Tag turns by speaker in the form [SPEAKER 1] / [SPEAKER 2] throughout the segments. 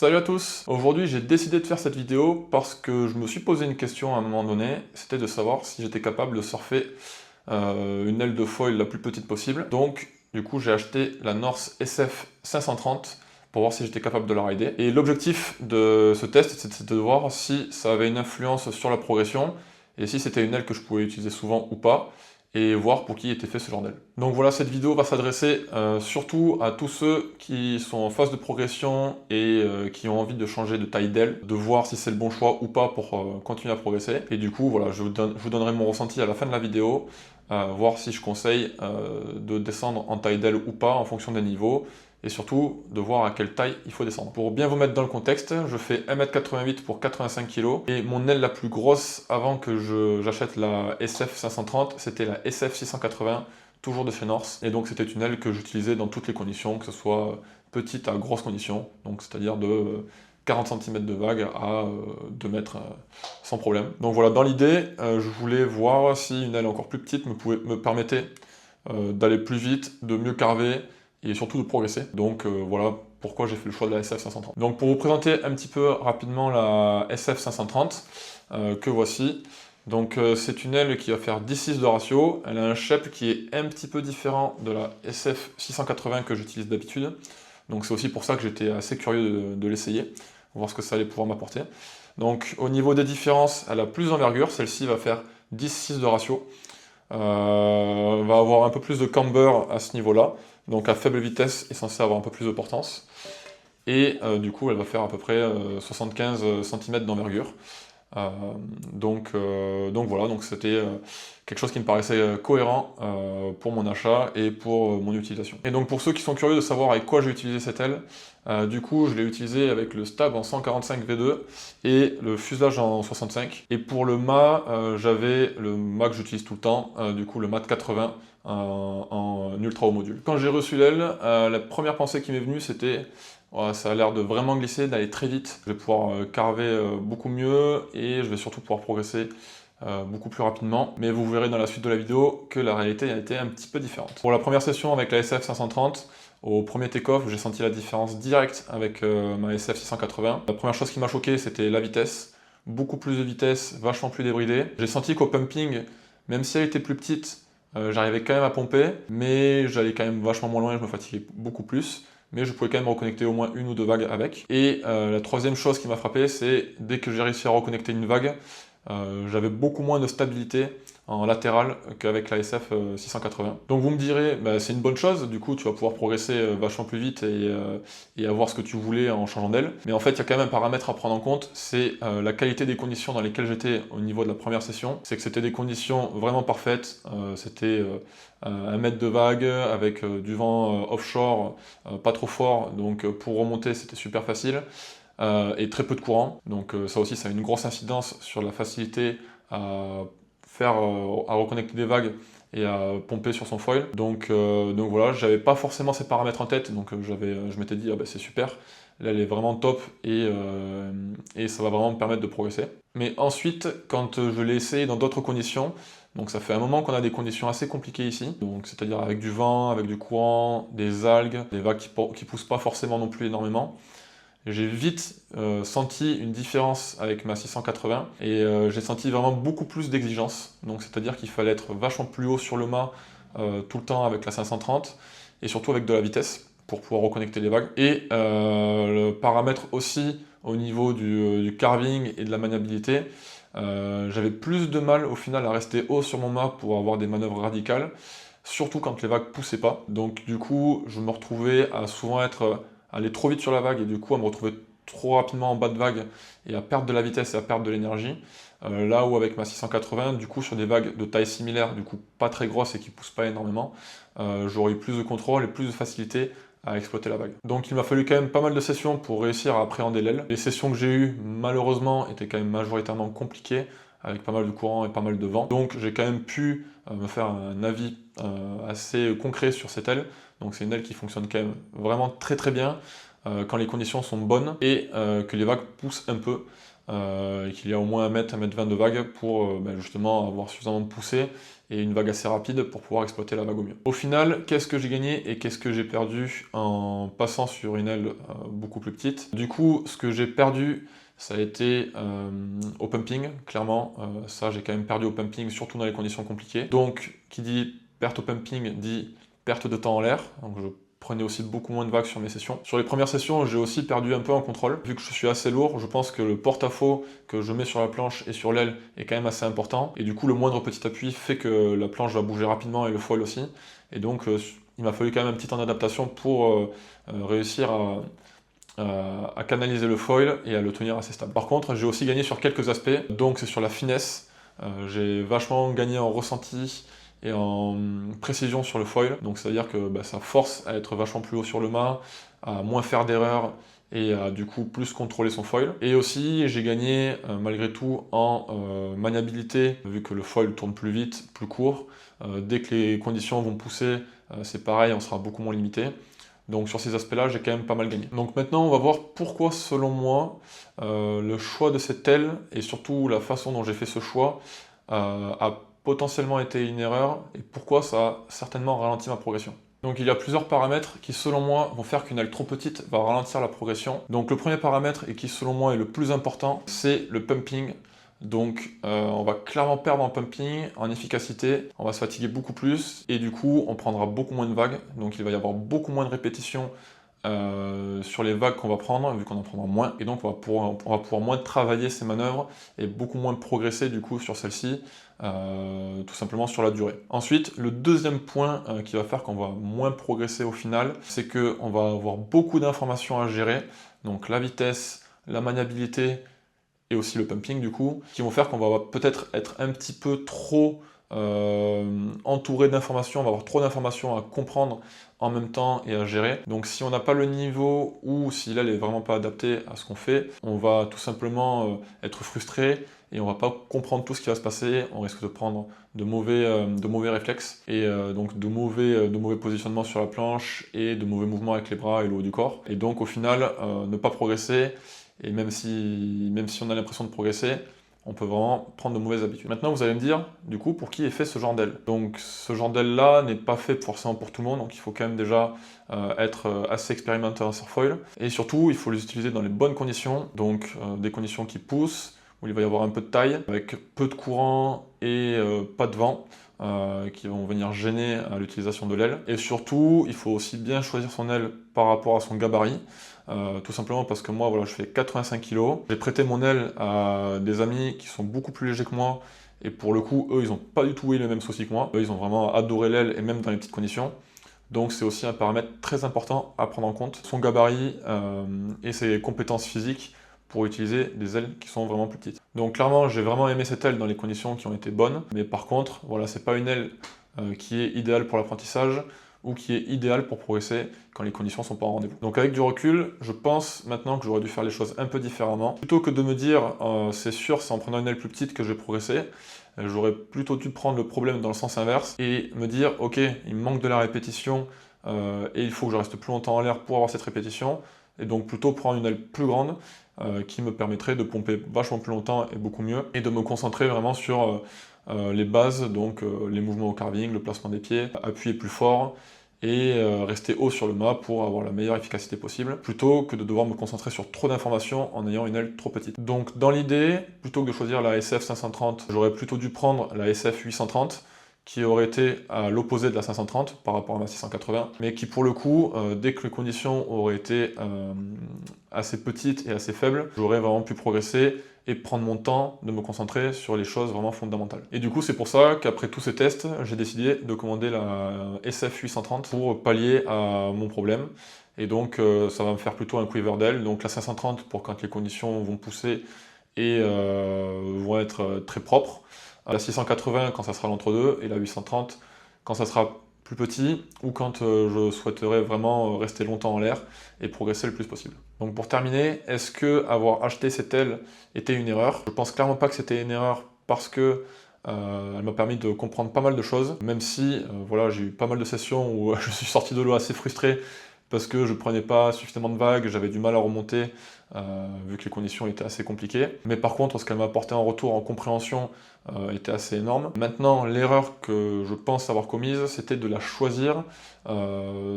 [SPEAKER 1] Salut à tous! Aujourd'hui j'ai décidé de faire cette vidéo parce que je me suis posé une question à un moment donné, c'était de savoir si j'étais capable de surfer une aile de foil la plus petite possible. Donc du coup j'ai acheté la North SF 530 pour voir si j'étais capable de la rider. Et l'objectif de ce test c'était de voir si ça avait une influence sur la progression et si c'était une aile que je pouvais utiliser souvent ou pas, et voir pour qui était fait ce genre d'aile. Donc voilà, cette vidéo va s'adresser surtout à tous ceux qui sont en phase de progression et qui ont envie de changer de taille d'aile, de voir si c'est le bon choix ou pas pour continuer à progresser. Et du coup, voilà, je vous donnerai mon ressenti à la fin de la vidéo, voir si je conseille de descendre en taille d'aile ou pas en fonction des niveaux, et surtout de voir à quelle taille il faut descendre. Pour bien vous mettre dans le contexte, je fais 1m88 pour 85 kg, et mon aile la plus grosse avant que j'achète la SF 530, c'était la SF 680, toujours de chez North, et donc c'était une aile que j'utilisais dans toutes les conditions, que ce soit petite à grosse condition, donc c'est-à-dire de 40 cm de vague à 2 mètres sans problème. Donc voilà, dans l'idée, je voulais voir si une aile encore plus petite me permettait d'aller plus vite, de mieux carver, et surtout de progresser. Donc voilà pourquoi j'ai fait le choix de la SF 530. Donc pour vous présenter un petit peu rapidement la SF 530, que voici. Donc c'est une aile qui va faire 10-6 de ratio, elle a un shape qui est un petit peu différent de la SF 680 que j'utilise d'habitude. Donc c'est aussi pour ça que j'étais assez curieux de l'essayer, voir ce que ça allait pouvoir m'apporter. Donc au niveau des différences, elle a plus d'envergure, celle-ci va faire 10-6 de ratio. Va avoir un peu plus de camber à ce niveau-là, donc à faible vitesse est censé avoir un peu plus de portance, et du coup elle va faire à peu près 75 cm d'envergure. Donc voilà, donc c'était quelque chose qui me paraissait cohérent pour mon achat et pour mon utilisation. Et donc pour ceux qui sont curieux de savoir avec quoi j'ai utilisé cette aile, du coup je l'ai utilisé avec le stab en 145 V2 et le fuselage en 65. Et pour le mât, j'avais le mât que j'utilise tout le temps, du coup le mât 80 en ultra haut module. Quand j'ai reçu l'aile, la première pensée qui m'est venue c'était: ouais, ça a l'air de vraiment glisser, d'aller très vite. Je vais pouvoir carver beaucoup mieux et je vais surtout pouvoir progresser beaucoup plus rapidement. Mais vous verrez dans la suite de la vidéo que la réalité a été un petit peu différente. Pour la première session avec la SF 530, au premier take-off, j'ai senti la différence directe avec ma SF 680. La première chose qui m'a choqué, c'était la vitesse. Beaucoup plus de vitesse, vachement plus débridée. J'ai senti qu'au pumping, même si elle était plus petite, j'arrivais quand même à pomper, mais j'allais quand même vachement moins loin et je me fatiguais beaucoup plus. Mais je pouvais quand même reconnecter au moins une ou deux vagues avec. Et la troisième chose qui m'a frappé, c'est dès que j'ai réussi à reconnecter une vague, j'avais beaucoup moins de stabilité en latéral qu'avec la SF 680. Donc vous me direz, bah, c'est une bonne chose, du coup tu vas pouvoir progresser vachement plus vite et avoir ce que tu voulais en changeant d'aile. Mais en fait il y a quand même un paramètre à prendre en compte, c'est la qualité des conditions dans lesquelles j'étais au niveau de la première session. C'est que c'était des conditions vraiment parfaites, c'était 1 mètre de vague avec du vent offshore, pas trop fort, donc pour remonter c'était super facile. Et très peu de courant, donc ça aussi ça a une grosse incidence sur la facilité à à reconnecter des vagues et à pomper sur son foil. Donc voilà, j'avais pas forcément ces paramètres en tête, donc je m'étais dit ah bah c'est super, là elle est vraiment top et ça va vraiment me permettre de progresser. Mais ensuite, quand je l'ai essayé dans d'autres conditions, donc ça fait un moment qu'on a des conditions assez compliquées ici, donc c'est-à-dire avec du vent, avec du courant, des algues, des vagues qui poussent pas forcément non plus énormément. J'ai vite senti une différence avec ma 680 et j'ai senti vraiment beaucoup plus d'exigence. Donc c'est-à-dire qu'il fallait être vachement plus haut sur le mât tout le temps avec la 530 et surtout avec de la vitesse pour pouvoir reconnecter les vagues. Et le paramètre aussi au niveau du carving et de la maniabilité, j'avais plus de mal au final à rester haut sur mon mât pour avoir des manœuvres radicales, surtout quand les vagues poussaient pas. Donc du coup, je me retrouvais à souvent aller trop vite sur la vague et du coup à me retrouver trop rapidement en bas de vague et à perdre de la vitesse et à perdre de l'énergie. Là où avec ma 680, du coup sur des vagues de taille similaire, du coup pas très grosses et qui poussent pas énormément, j'aurais eu plus de contrôle et plus de facilité à exploiter la vague. Donc il m'a fallu quand même pas mal de sessions pour réussir à appréhender l'aile. Les sessions que j'ai eues, malheureusement, étaient quand même majoritairement compliquées, avec pas mal de courant et pas mal de vent. Donc j'ai quand même pu me faire un avis assez concret sur cette aile. Donc c'est une aile qui fonctionne quand même vraiment très très bien quand les conditions sont bonnes et que les vagues poussent un peu. et qu'il y a au moins 1 mètre 20 de vague pour justement avoir suffisamment de poussée et une vague assez rapide pour pouvoir exploiter la vague au mieux. Au final, qu'est-ce que j'ai gagné et qu'est-ce que j'ai perdu en passant sur une aile beaucoup plus petite? Du coup, ce que j'ai perdu, ça a été au pumping, clairement. Ça, j'ai quand même perdu au pumping, surtout dans les conditions compliquées. Donc, qui dit perte au pumping, dit perte de temps en l'air. Donc, je prenais aussi beaucoup moins de vagues sur mes sessions. Sur les premières sessions, j'ai aussi perdu un peu en contrôle. Vu que je suis assez lourd, je pense que le porte-à-faux que je mets sur la planche et sur l'aile est quand même assez important. Et du coup, le moindre petit appui fait que la planche va bouger rapidement et le foil aussi. Et donc, il m'a fallu quand même un petit temps d'adaptation pour réussir à canaliser le foil et à le tenir assez stable. Par contre, j'ai aussi gagné sur quelques aspects, donc c'est sur la finesse. J'ai vachement gagné en ressenti et en précision sur le foil, donc c'est-à-dire que ça force à être vachement plus haut sur le mât, à moins faire d'erreurs et à du coup plus contrôler son foil. Et aussi j'ai gagné malgré tout en maniabilité, vu que le foil tourne plus vite, plus court. Dès que les conditions vont pousser, c'est pareil, on sera beaucoup moins limité. Donc sur ces aspects-là, j'ai quand même pas mal gagné. Donc maintenant, on va voir pourquoi, selon moi, le choix de cette aile, et surtout la façon dont j'ai fait ce choix, a potentiellement été une erreur, et pourquoi ça a certainement ralenti ma progression. Donc il y a plusieurs paramètres qui, selon moi, vont faire qu'une aile trop petite va ralentir la progression. Donc le premier paramètre, et qui selon moi est le plus important, c'est le pumping. Donc on va clairement perdre en pumping, en efficacité, on va se fatiguer beaucoup plus, et du coup on prendra beaucoup moins de vagues, donc il va y avoir beaucoup moins de répétitions sur les vagues qu'on va prendre, vu qu'on en prendra moins, et donc on va pouvoir moins travailler ces manœuvres, et beaucoup moins progresser du coup sur celles-ci, tout simplement sur la durée. Ensuite, le deuxième point qui va faire qu'on va moins progresser au final, c'est qu'on va avoir beaucoup d'informations à gérer, donc la vitesse, la maniabilité, et aussi le pumping du coup, qui vont faire qu'on va peut-être être un petit peu trop entouré d'informations, on va avoir trop d'informations à comprendre en même temps et à gérer. Donc si on n'a pas le niveau ou si l'aile est vraiment pas adaptée à ce qu'on fait, on va tout simplement être frustré et on va pas comprendre tout ce qui va se passer, on risque de prendre de mauvais réflexes et donc de mauvais positionnements sur la planche et de mauvais mouvements avec les bras et le haut du corps. Et donc au final, ne pas progresser, et même si on a l'impression de progresser, on peut vraiment prendre de mauvaises habitudes. Maintenant, vous allez me dire, du coup, pour qui est fait ce genre d'aile? Donc, ce genre d'aile-là n'est pas fait forcément pour tout le monde, donc il faut quand même déjà être assez expérimenté en surfoil. Et surtout, il faut les utiliser dans les bonnes conditions, donc des conditions qui poussent, où il va y avoir un peu de taille, avec peu de courant et pas de vent, qui vont venir gêner l'utilisation de l'aile. Et surtout, il faut aussi bien choisir son aile par rapport à son gabarit. Tout simplement parce que moi, voilà, je fais 85 kg. J'ai prêté mon aile à des amis qui sont beaucoup plus légers que moi, et pour le coup, eux, ils n'ont pas du tout eu les mêmes soucis que moi. Eux, ils ont vraiment adoré l'aile, et même dans les petites conditions. Donc c'est aussi un paramètre très important à prendre en compte, son gabarit et ses compétences physiques pour utiliser des ailes qui sont vraiment plus petites. Donc clairement, j'ai vraiment aimé cette aile dans les conditions qui ont été bonnes, mais par contre, voilà, c'est pas une aile qui est idéale pour l'apprentissage, ou qui est idéal pour progresser quand les conditions sont pas en rendez-vous. Donc avec du recul, je pense maintenant que j'aurais dû faire les choses un peu différemment. Plutôt que de me dire c'est sûr, c'est en prenant une aile plus petite que je vais progresser, j'aurais plutôt dû prendre le problème dans le sens inverse et me dire ok, il me manque de la répétition et il faut que je reste plus longtemps en l'air pour avoir cette répétition, et donc plutôt prendre une aile plus grande qui me permettrait de pomper vachement plus longtemps et beaucoup mieux, et de me concentrer vraiment sur les bases, donc les mouvements au carving, le placement des pieds, appuyer plus fort et rester haut sur le mât pour avoir la meilleure efficacité possible, plutôt que de devoir me concentrer sur trop d'informations en ayant une aile trop petite. Donc dans l'idée, plutôt que de choisir la SF 530, j'aurais plutôt dû prendre la SF 830, qui aurait été à l'opposé de la 530 par rapport à ma 680, mais qui pour le coup, dès que les conditions auraient été assez petites et assez faibles, j'aurais vraiment pu progresser et prendre mon temps de me concentrer sur les choses vraiment fondamentales. Et du coup, c'est pour ça qu'après tous ces tests, j'ai décidé de commander la SF 830 pour pallier à mon problème. Et donc, ça va me faire plutôt un quiver d'aile. Donc la 530 pour quand les conditions vont pousser et vont être très propres. La 680 quand ça sera l'entre-deux, et la 830 quand ça sera plus petit, ou quand je souhaiterais vraiment rester longtemps en l'air et progresser le plus possible. Donc pour terminer, est-ce que avoir acheté cette aile était une erreur? Je pense clairement pas que c'était une erreur, parce que elle m'a permis de comprendre pas mal de choses, même si voilà, j'ai eu pas mal de sessions où je suis sorti de l'eau assez frustré parce que je prenais pas suffisamment de vagues, j'avais du mal à remonter, vu que les conditions étaient assez compliquées. Mais par contre, ce qu'elle m'a apporté en retour en compréhension était assez énorme. Maintenant, l'erreur que je pense avoir commise, c'était de la choisir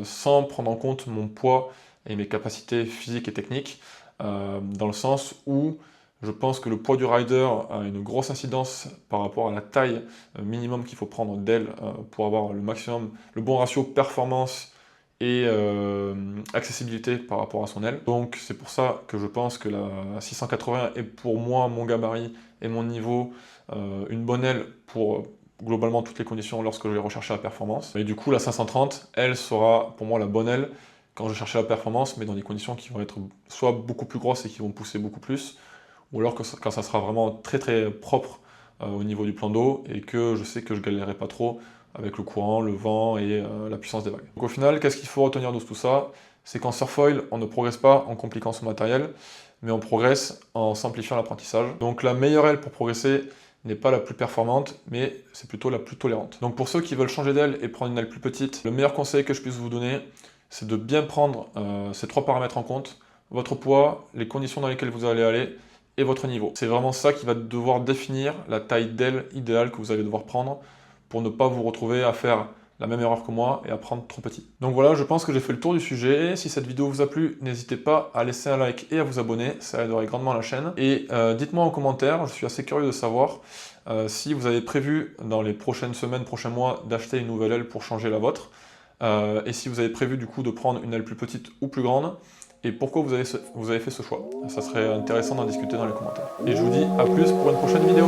[SPEAKER 1] sans prendre en compte mon poids et mes capacités physiques et techniques, dans le sens où je pense que le poids du rider a une grosse incidence par rapport à la taille minimum qu'il faut prendre d'aile pour avoir le maximum, le bon ratio performance et accessibilité par rapport à son aile. Donc c'est pour ça que je pense que la 680 est pour moi, mon gabarit et mon niveau, une bonne aile pour globalement toutes les conditions lorsque je vais rechercher la performance. Et du coup la 530, elle sera pour moi la bonne aile quand je vais chercher la performance, mais dans des conditions qui vont être soit beaucoup plus grosses et qui vont pousser beaucoup plus, ou alors quand ça sera vraiment très très propre au niveau du plan d'eau et que je sais que je galérerai pas trop avec le courant, le vent et la puissance des vagues. Donc au final, qu'est-ce qu'il faut retenir de tout ça? C'est qu'en surfoil, on ne progresse pas en compliquant son matériel, mais on progresse en simplifiant l'apprentissage. Donc la meilleure aile pour progresser n'est pas la plus performante, mais c'est plutôt la plus tolérante. Donc pour ceux qui veulent changer d'aile et prendre une aile plus petite, le meilleur conseil que je puisse vous donner, c'est de bien prendre ces 3 paramètres en compte: votre poids, les conditions dans lesquelles vous allez aller, et votre niveau. C'est vraiment ça qui va devoir définir la taille d'aile idéale que vous allez devoir prendre pour ne pas vous retrouver à faire la même erreur que moi et à prendre trop petit. Donc voilà, je pense que j'ai fait le tour du sujet. Si cette vidéo vous a plu, n'hésitez pas à laisser un like et à vous abonner, ça aiderait grandement la chaîne. Et dites-moi en commentaire, je suis assez curieux de savoir si vous avez prévu dans les prochaines semaines, prochains mois, d'acheter une nouvelle aile pour changer la vôtre, et si vous avez prévu du coup de prendre une aile plus petite ou plus grande, et pourquoi vous avez fait ce choix. Ça serait intéressant d'en discuter dans les commentaires. Et je vous dis à plus pour une prochaine vidéo.